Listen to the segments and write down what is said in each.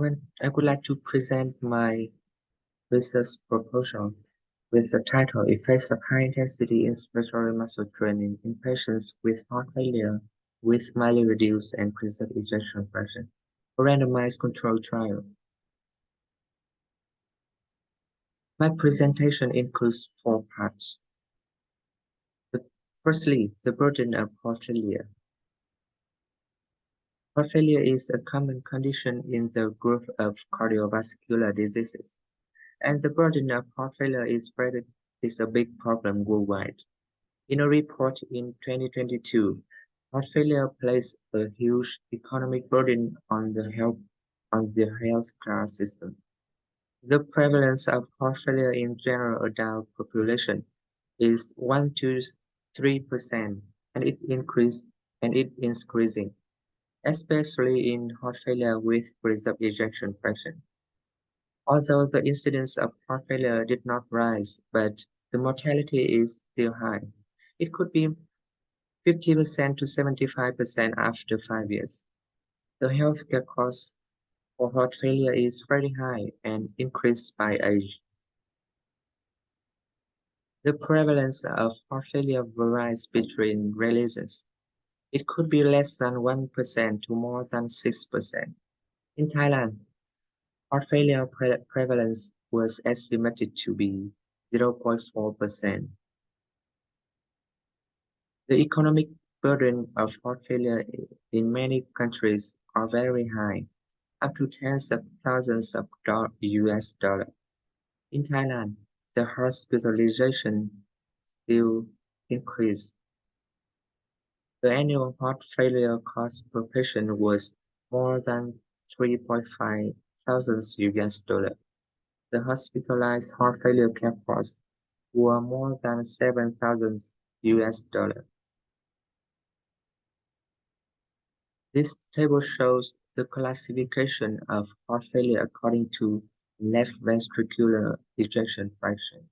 I would like to present my research proposal with the title Effects of High-Intensity Inspiratory Muscle Training in Patients with Heart Failure with Mildly Reduced and Preserved Ejection Fraction, a randomized controlled trial. My presentation includes 4 parts. Firstly, the burden of heart failure. Heart failure is a common condition in the group of cardiovascular diseases, and the burden of heart failure is a big problem worldwide. In a report in 2022, heart failure placed a huge economic burden on the healthcare system. The prevalence of heart failure in general adult population is 1 to 3%, and it is increasing, especially in heart failure with preserved ejection fraction. Although the incidence of heart failure did not rise, but the mortality is still high. It could be 50% to 75% after 5 years. The healthcare cost for heart failure is very high and increased by age. The prevalence of heart failure varies between religions. It could be less than 1% to more than 6%. In Thailand, heart failure prevalence was estimated to be 0.4%. The economic burden of heart failure in many countries are very high, up to tens of thousands of US dollars. In Thailand, the hospitalization still increased. The annual heart failure cost per patient was more than 3.5 thousand US dollars. The hospitalized heart failure care costs were more than 7,000 US dollars. This table shows the classification of heart failure according to left ventricular ejection fraction,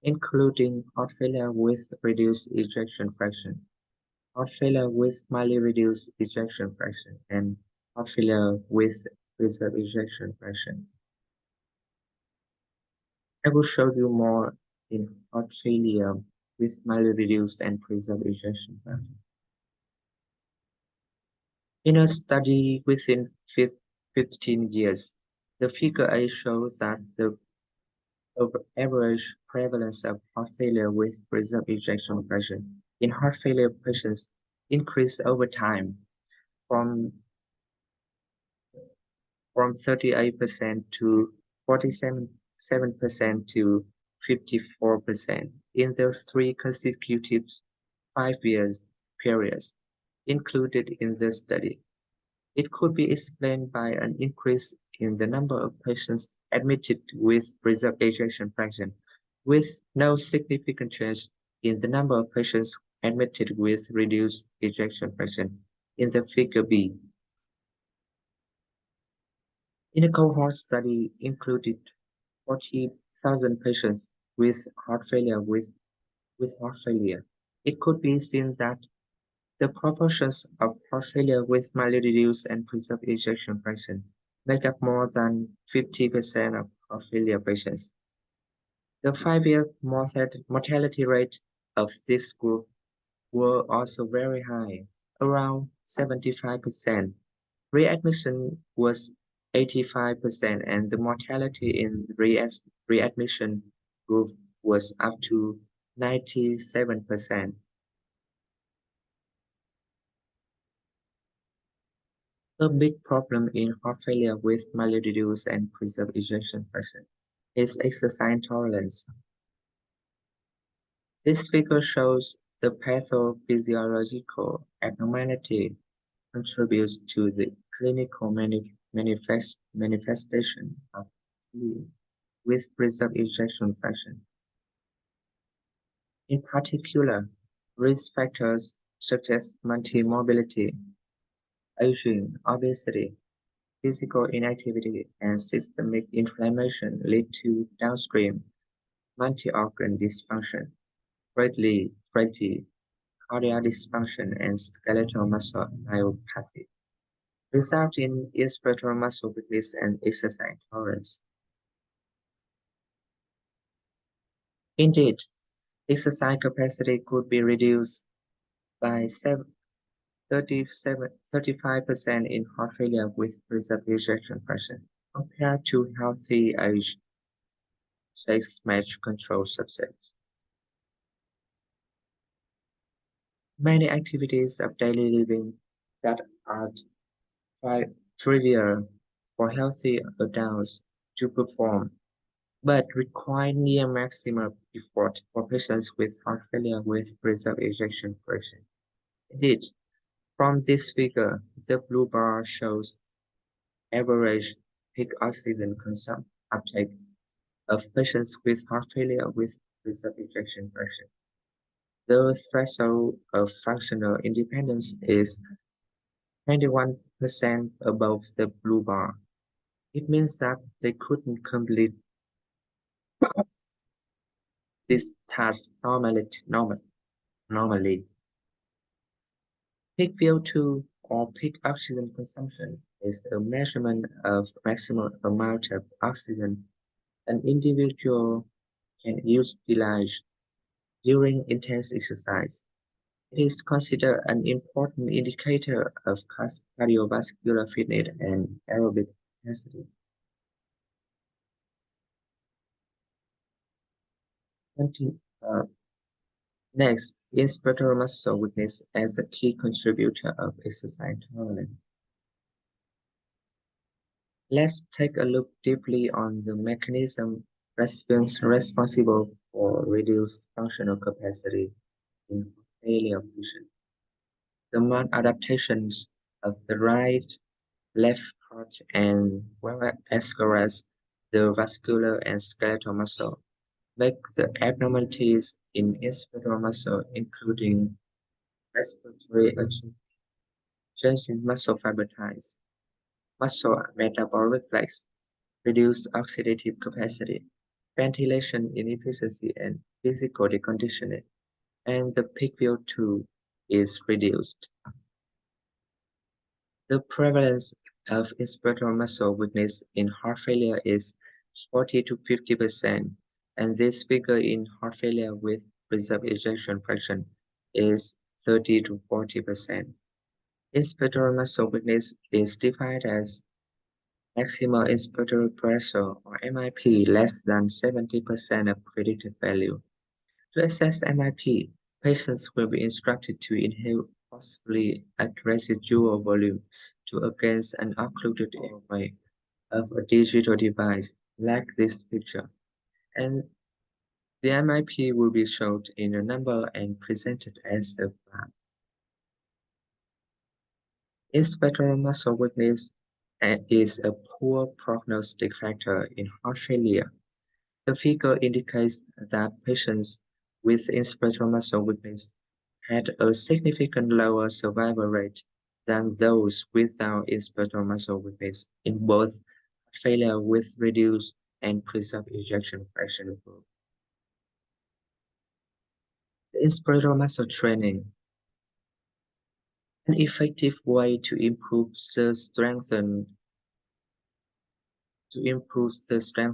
including heart failure with reduced ejection fraction, heart failure with mildly reduced ejection fraction, and heart failure with preserved ejection fraction. I will show you more in heart failure with mildly reduced and preserved ejection fraction. In a study within 15 years, the figure A shows that the average prevalence of heart failure with preserved ejection fraction in heart failure patients increased over time from 38% to 47% to 54% in the 3 consecutive 5 years periods included in the study. It could be explained by an increase in the number of patients admitted with preserved ejection fraction, with no significant change in the number of patients admitted with reduced ejection fraction in the figure B. In a cohort study included 40,000 patients with heart failure it could be seen that the proportions of heart failure with mildly reduced and preserved ejection fraction make up more than 50% of heart failure patients. The 5-year mortality rate of this group were also very high, around 75%. Readmission was 85%, and the mortality in readmission group was up to 97%. A big problem in heart failure with mildly reduced and preserved ejection fraction is exercise intolerance. This figure shows the pathophysiological abnormality contributes to the clinical manifestation of flu with preserved ejection fraction. In particular, risk factors such as multi-morbidity, aging, obesity, physical inactivity, and systemic inflammation lead to downstream multi-organ dysfunction, frailty, cardiac dysfunction, and skeletal muscle myopathy. result in inspiratory muscle weakness and exercise tolerance. Indeed, exercise capacity could be reduced by 35% in heart failure with preserved ejection fraction compared to healthy age sex-matched control subjects. Many activities of daily living that are trivial for healthy adults to perform, but require near maximum effort for patients with heart failure with preserved ejection fraction. Indeed, from this figure, the blue bar shows average peak oxygen consumption uptake of patients with heart failure with preserved ejection fraction. The threshold of functional independence is 21% above the blue bar. It means that they couldn't complete this task normally. Peak VO2 or peak oxygen consumption is a measurement of maximum amount of oxygen an individual can utilize during intense exercise. It is considered an important indicator of cardiovascular fitness and aerobic capacity. Uh, Next, inspiratory muscle weakness as a key contributor of exercise tolerance. Let's take a look deeply on the mechanism responsible for reduced functional capacity in failure patients. The maladaptations of the right, left heart and as well as the vascular and skeletal muscle make the abnormalities in inspiratory muscle, including respiratory change in muscle fiber types, muscle metabolic reflex, reduced oxidative capacity, ventilation inefficiency, and physical deconditioning, and the peak VO2 is reduced. The prevalence of inspiratory muscle weakness in heart failure is 40 to 50%, and this figure in heart failure with preserved ejection fraction is 30 to 40%. Inspiratory muscle weakness is defined as maximal inspiratory pressure or MIP less than 70% of predicted value. To assess MIP, patients will be instructed to inhale forcibly at residual volume to against an occluded airway of a digital device like this picture, and the MIP will be shown in a number and presented as a graph. Inspiratory muscle weakness is a poor prognostic factor in heart failure. The figure indicates that patients with inspiratory muscle weakness had a significantly lower survival rate than those without inspiratory muscle weakness in both failure with reduced and preserved ejection fraction group. The inspiratory muscle training, an effective way to improve the strength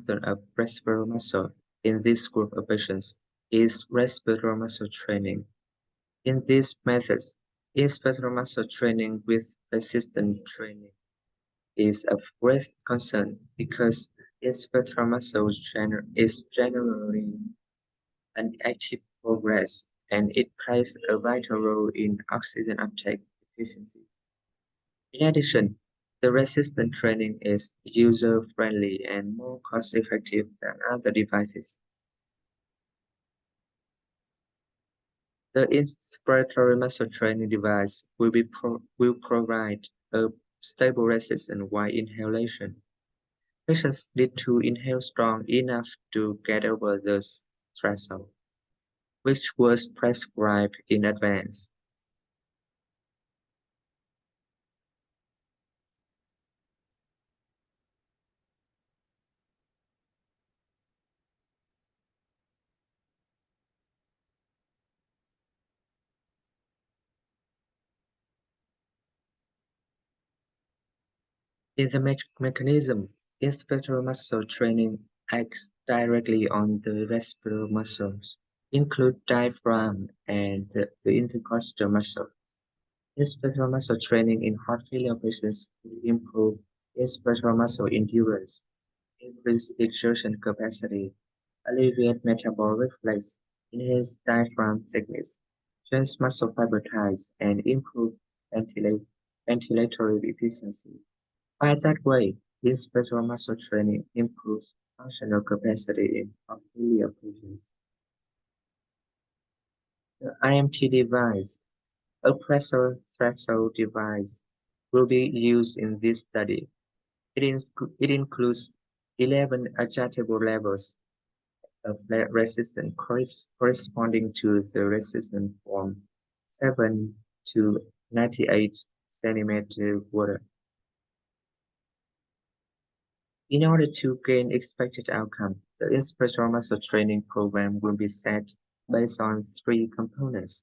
of respiratory muscle in this group of patients is respiratory muscle training. In these methods, inspiratory muscle training with resistance training is of great concern because inspiratory muscle is generally an active progress and it plays a vital role in oxygen uptake efficiency. In addition, the resistance training is user-friendly and more cost-effective than other devices. The inspiratory muscle training device will provide a stable resistance while inhalation. Patients need to inhale strong enough to get over the threshold, which was prescribed in advance. In the mechanism, inspector muscle training acts directly on the respiratory muscles, include diaphragm and the intercostal muscle. Inspector muscle training in heart failure patients will improve inspector muscle endurance, increase exertion capacity, alleviate metabolic reflex, enhance diaphragm thickness, change muscle fiber types, and improve ventilatory efficiency. By that way, inspector muscle training improves functional capacity in heart failure patients. The IMT device, a pressure threshold device, will be used in this study. It includes 11 adjustable levels of resistance corresponding to the resistance from 7 to 98 centimeter water. In order to gain expected outcome, the inspector muscle training program will be set based on three components: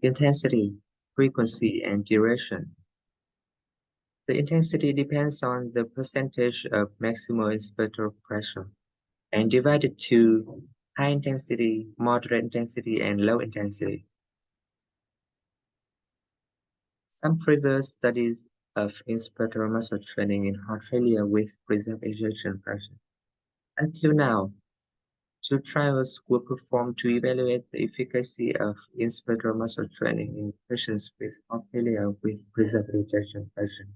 intensity, frequency, and duration. The intensity depends on the percentage of maximal inspector pressure and divided to high intensity, moderate intensity, and low intensity. Some previous studies of inspector muscle training in heart failure with preserved ejection fraction. Until now, two trials were performed to evaluate the efficacy of inspector muscle training in patients with heart failure with preserved ejection fraction.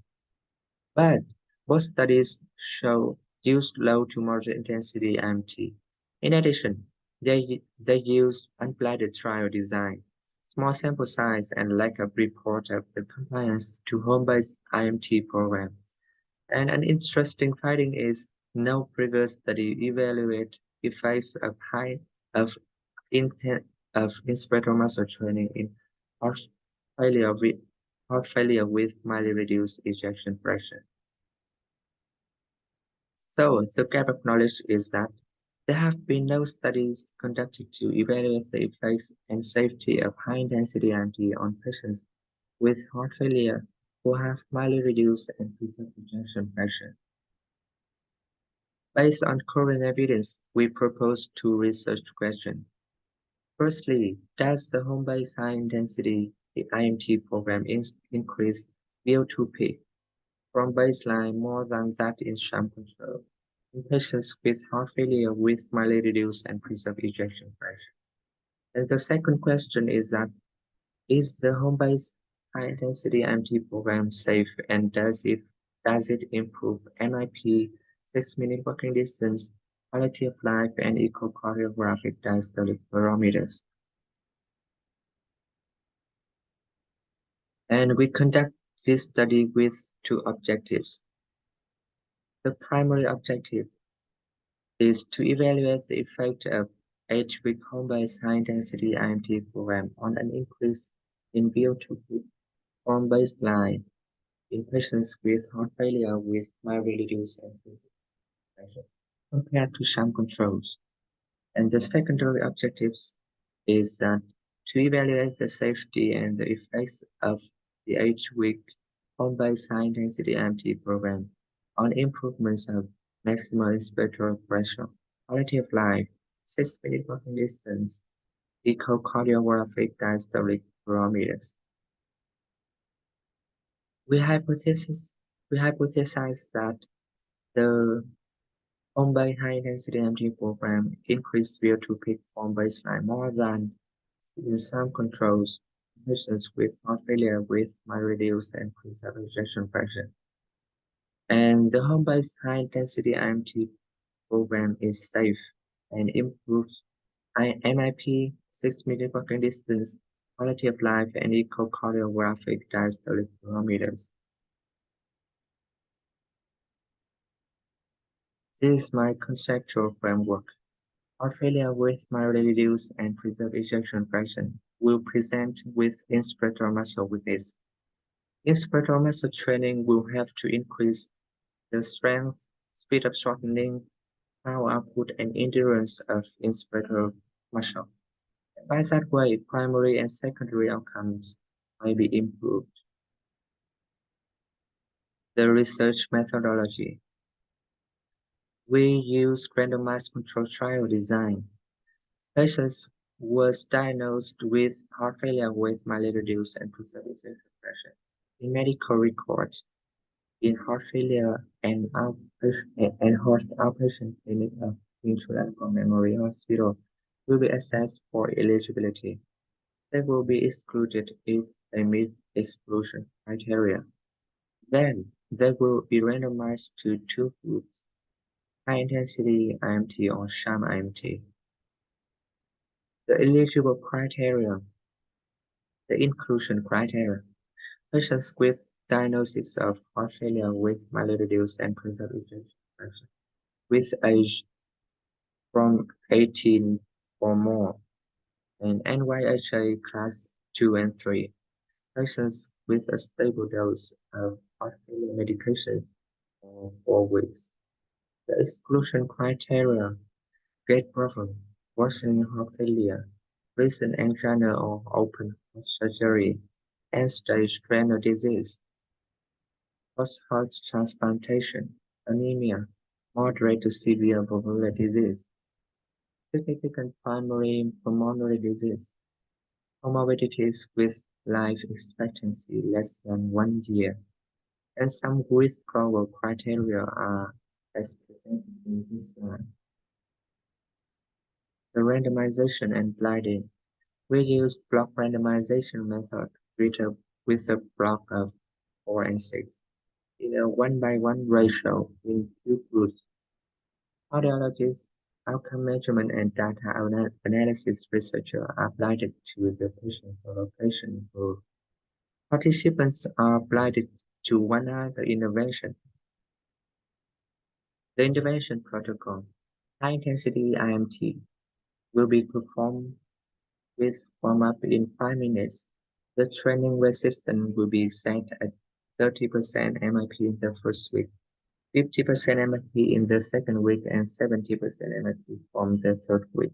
But both studies show used low to moderate intensity IMT. In addition, they used unblinded trial design, small sample size, and lack of report of the compliance to home-based IMT program. And an interesting finding is no previous study evaluate effects of of intent of inspector muscle training in heart failure with mildly reduced ejection fraction. So the gap of knowledge is that there have been no studies conducted to evaluate the effects and safety of high-intensity IMT on patients with heart failure who have mildly reduced and preserved ejection fraction. Based on current evidence, we propose two research questions. Firstly, does the home-based high-intensity IMT program increase VO2 peak from baseline more than that in sham control in patients with heart failure with mildly reduced and preserved ejection fraction? And the second question is that, is the home-based high-intensity IMT program safe, and does it improve MIP, 6-minute walking distance, quality of life, and echocardiographic diastolic parameters? And we conduct this study with two objectives. The primary objective is to evaluate the effect of 8-week home-based high-intensity IMT program on an increase in VO2 peak from baseline in patients with heart failure with mildly reduced and preserved pressure compared to sham controls. And the secondary objectives is to evaluate the safety and the effects of the 8-week home-based high-intensity IMT program on improvements of maximal inspector pressure, quality of life, 6-minute walking distance, echocardiographic diastolic parameters. We hypothesize that the home-based high-intensity IMT program increased VO2 peak from baseline more than in some controls patients with heart failure with mild reduced and preserved ejection fraction. And the home-based high-intensity IMT program is safe and improves MIP, 6-minute walking distance, quality of life, and echocardiographic diastolic parameters. This is my conceptual framework. Heart failure with mildly reduced and preserved ejection fraction will present with inspector muscle weakness. Inspector muscle training will have to increase the strength, speed of shortening, power output, and endurance of inspector muscle. By that way, primary and secondary outcomes may be improved. The research methodology. We use randomized control trial design. Patients was diagnosed with heart failure with mildly reduced and preserved ejection fraction. In medical records, in heart failure and outpatient clinic of King Chulalongkorn Memorial Hospital will be assessed for eligibility. They will be excluded if they meet exclusion criteria. Then they will be randomized to two groups, high-intensity IMT or sham IMT. The eligible criteria, the inclusion criteria, patients with diagnosis of heart failure with mildly reduced and preserved ejection fraction, with age from 18 or more, and NYHA class 2 and 3, patients with a stable dose of heart failure medications for 4 weeks. The exclusion criteria: gait problem, worsening heart failure, recent angina or open heart surgery, end-stage renal disease, post-heart transplantation, anemia, moderate to severe valvular disease, significant primary pulmonary disease, comorbidities with life expectancy less than 1 year, and some withdrawal criteria are as presented in this slide. The randomization and blinding. We use block randomization method with a block of 4 and 6 in a 1:1 ratio in 2 groups. Cardiologists, outcome measurement and data analysis researchers are blinded to the patient location group. Participants are blinded to one other intervention. The intervention protocol, high-intensity IMT, will be performed with warm-up in 5 minutes. The training resistance will be set at 30% MIP in the first week, 50% MIP in the second week, and 70% MIP from the third week.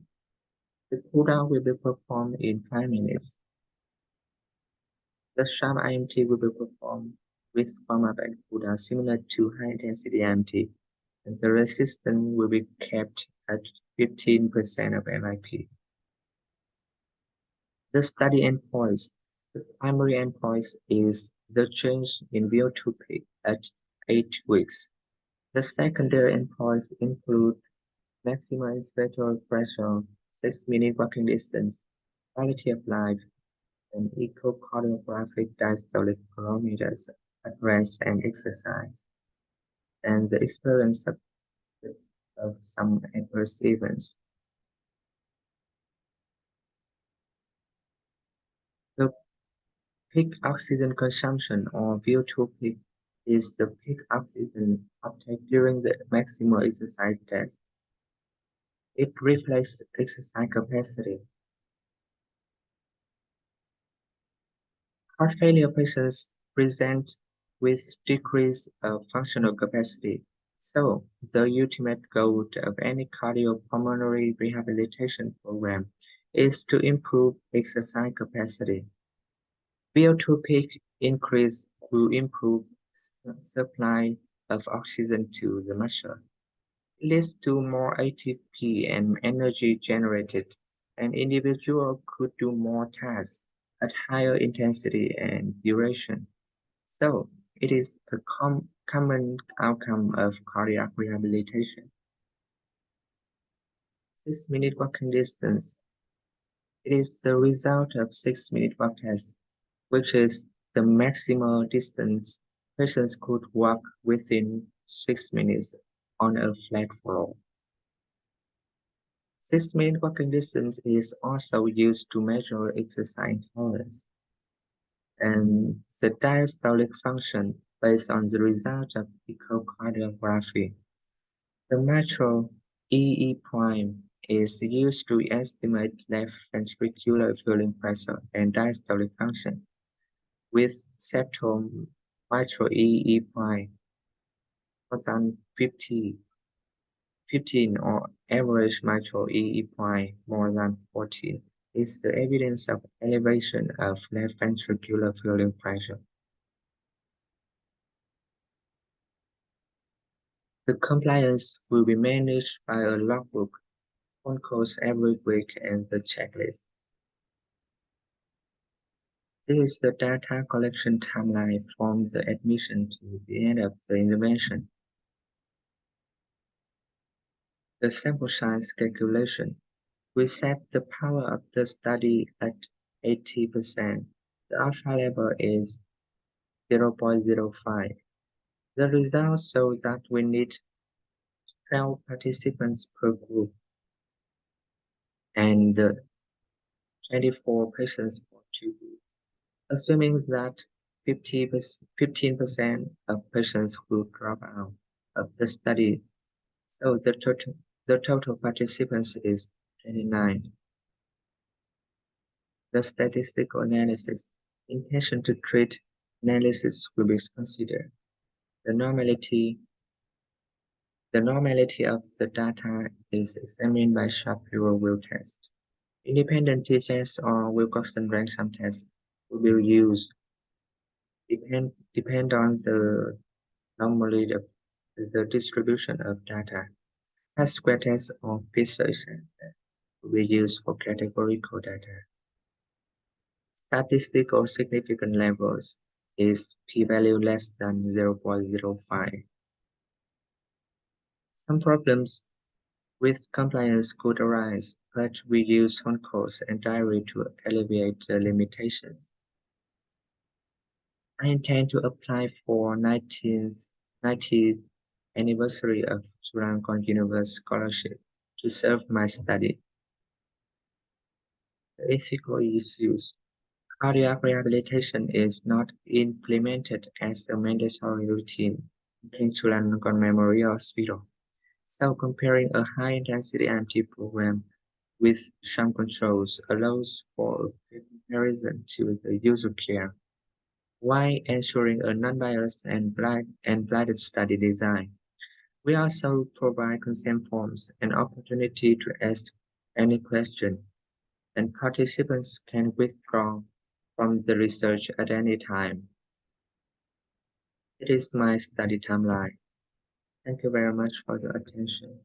The cooldown will be performed in 5 minutes. The sham IMT will be performed with warm-up and cooldown similar to high-intensity IMT, and the resistance will be kept at 15% of MIP. The study endpoints. The primary endpoint is the change in VO2 peak at 8 weeks. The secondary endpoints include maximum inspiratory pressure, 6-minute walking distance, quality of life, and echocardiographic diastolic parameters at rest and exercise, and the experience of some adverse events. The peak oxygen consumption, or VO2 peak, is the peak oxygen uptake during the maximal exercise test. It reflects exercise capacity. Heart failure patients present with decrease of functional capacity, so the ultimate goal of any cardiopulmonary rehabilitation program is to improve exercise capacity. VO2 peak increase will improve supply of oxygen to the muscle. It leads to more ATP and energy generated. An individual could do more tasks at higher intensity and duration. So it is a common outcome of cardiac rehabilitation. 6-minute walking distance. It is the result of 6-minute walk test, which is the maximal distance patients could walk within 6 minutes on a flat floor. 6-minute walking distance is also used to measure exercise tolerance, and the diastolic function based on the result of echocardiography. The metro EE prime is used to estimate left ventricular filling pressure and diastolic function, with septal mitral EE prime more than 15 or average mitral EE prime more than 14 is the evidence of elevation of left ventricular filling pressure. The compliance will be managed by a logbook, phone calls every week, and the checklist. This is the data collection timeline from the admission to the end of the intervention. The sample size calculation. We set the power of the study at 80%. The alpha level is 0.05. The results show that we need 12 participants per group and 24 patients for two groups, assuming that 15% of patients will drop out of the study. So the total participants is 29. The statistical analysis. Intention to treat analysis will be considered. The normality of the data is examined by Shapiro-Wilk test. Independent t-tests or Wilcoxon rank-sum tests will be used. Depend on the normality of the distribution of data. Chi-square tests or Fisher tests will be used for categorical data. Statistical significant levels is p-value less than 0.05. Some problems with compliance could arise, but we use phone calls and diary to alleviate the limitations. I intend to apply for 90th anniversary of Chulalongkorn University scholarship to serve my study. The ethical issues. Cardiac rehabilitation is not implemented as a mandatory routine in Chulalongkorn Memorial Hospital. So comparing a high-intensity MT program with sham controls allows for a comparison to the user care, while ensuring a non-biased and blinded study design. We also provide consent forms and opportunity to ask any question, and participants can withdraw from the research at any time. It is my study timeline. Thank you very much for your attention.